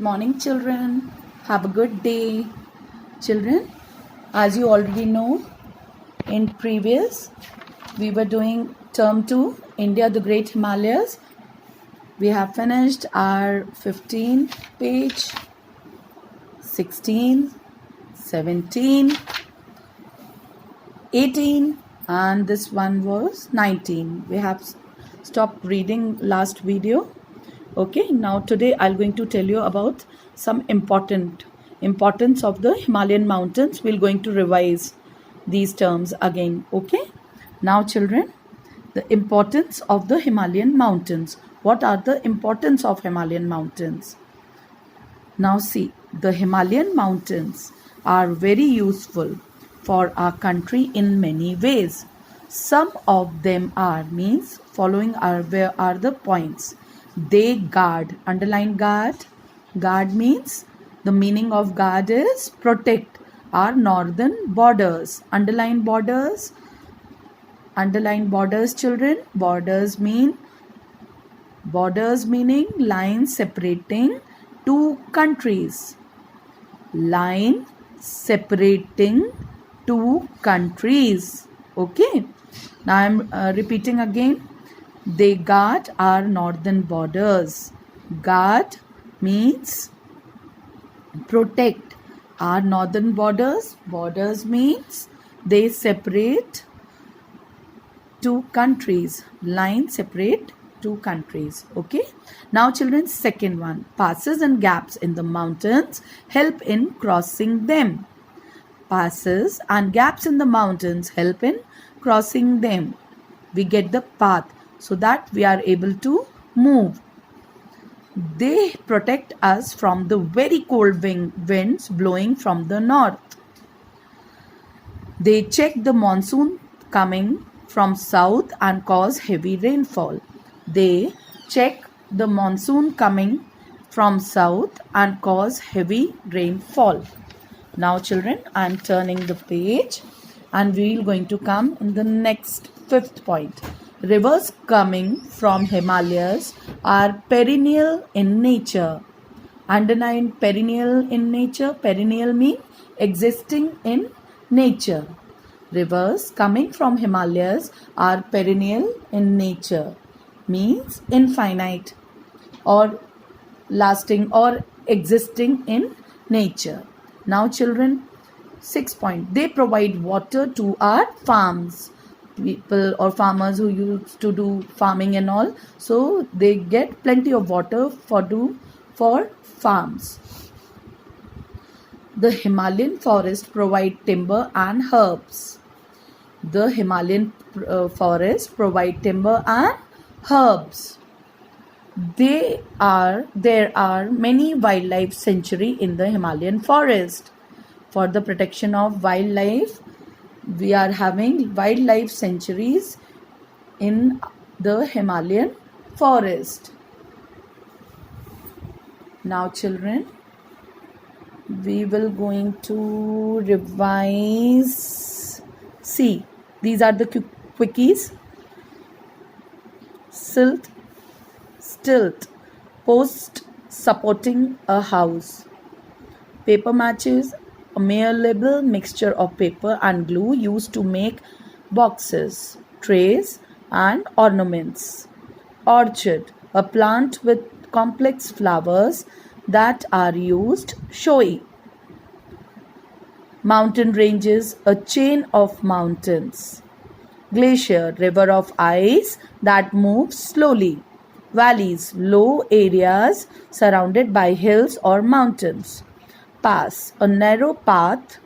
morning, children. Have a good day. Children, as you already know, in previous we were doing term 2, India, the Great Himalayas. We have finished our 15 page, 16, 17, 18, and this one was 19. We have stopped reading last video. Okay, now today I'm going to tell you about some importance of the Himalayan mountains. We're going to revise these terms again. Okay, now children, the importance of the Himalayan mountains. What are the importance of Himalayan mountains? Now see, the Himalayan mountains are very useful for our country in many ways. Some of them are means following are where are the points. They guard, underline guard. Guard means the meaning of guard is protect our northern borders. Underline borders. Underline borders, children. Borders meaning lines separating two countries. Line separating two countries. Okay. Now I am repeating again. They guard our northern borders. Guard means protect our northern borders. Borders means they separate two countries. Line separate two countries. Okay. Now children, second one. Passes and gaps in the mountains help in crossing them. Passes and gaps in the mountains help in crossing them. We get the path so that we are able to move. They protect us from the very cold winds blowing from the north. They check the monsoon coming from south and cause heavy rainfall. They check the monsoon coming from south and cause heavy rainfall. Now children, I am turning the page and we are going to come in the next fifth point. Rivers coming from Himalayas are perennial in nature. Underline perennial in nature. Perennial means existing in nature. Rivers coming from Himalayas are perennial in nature. Means infinite or lasting or existing in nature. Now children, 6 point. They provide water to our farms. People or farmers who used to do farming and all, so they get plenty of water for farms. The Himalayan forest provide timber and herbs. The Himalayan forest provide timber and herbs. There are many wildlife sanctuary in the Himalayan forest. For the protection of wildlife, we are having wildlife sanctuaries in the Himalayan forest. Now children, we will going to revise. See, these are the quickies. Stilt, post supporting a house. Paper matches, a malleable mixture of paper and glue used to make boxes, trays and ornaments. Orchid, a plant with complex flowers that are used showy. Mountain ranges, a chain of mountains. Glacier, river of ice that moves slowly. Valleys, low areas surrounded by hills or mountains. Pass, a narrow path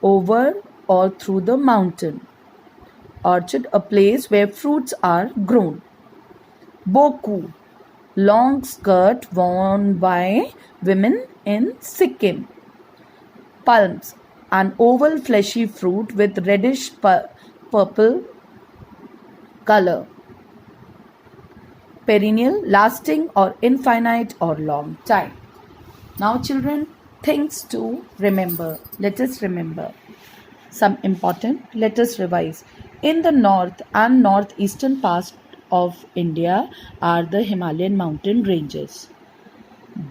over or through the mountain. Orchard, a place where fruits are grown. Boku, long skirt worn by women in Sikkim. Palms, an oval fleshy fruit with reddish purple color. Perennial, lasting or infinite or long time. Now children, things to remember. Let us remember some important. Let us revise. In the north and northeastern part of India are the Himalayan mountain ranges.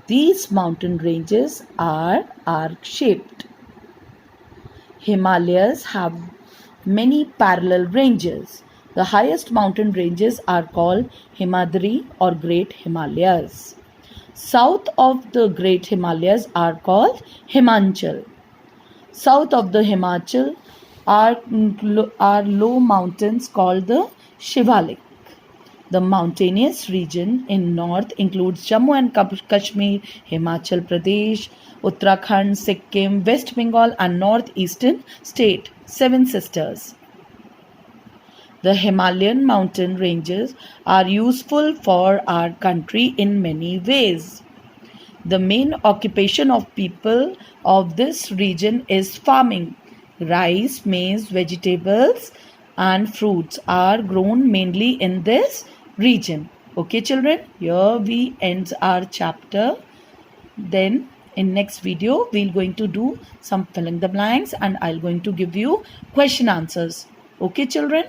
These mountain ranges are arc-shaped. Himalayas have many parallel ranges. The highest mountain ranges are called Himadri or Great Himalayas. South of the Great Himalayas are called Himachal. South of the Himachal are low mountains called the Shivalik. The mountainous region in north includes Jammu and Kashmir, Himachal Pradesh, Uttarakhand, Sikkim, West Bengal and northeastern state, Seven Sisters. The Himalayan mountain ranges are useful for our country in many ways. The main occupation of people of this region is farming. Rice, maize, vegetables and fruits are grown mainly in this region. Okay children, here we end our chapter. Then in next video we're going to do some fill in the blanks and I'll going to give you question answers. Okay children.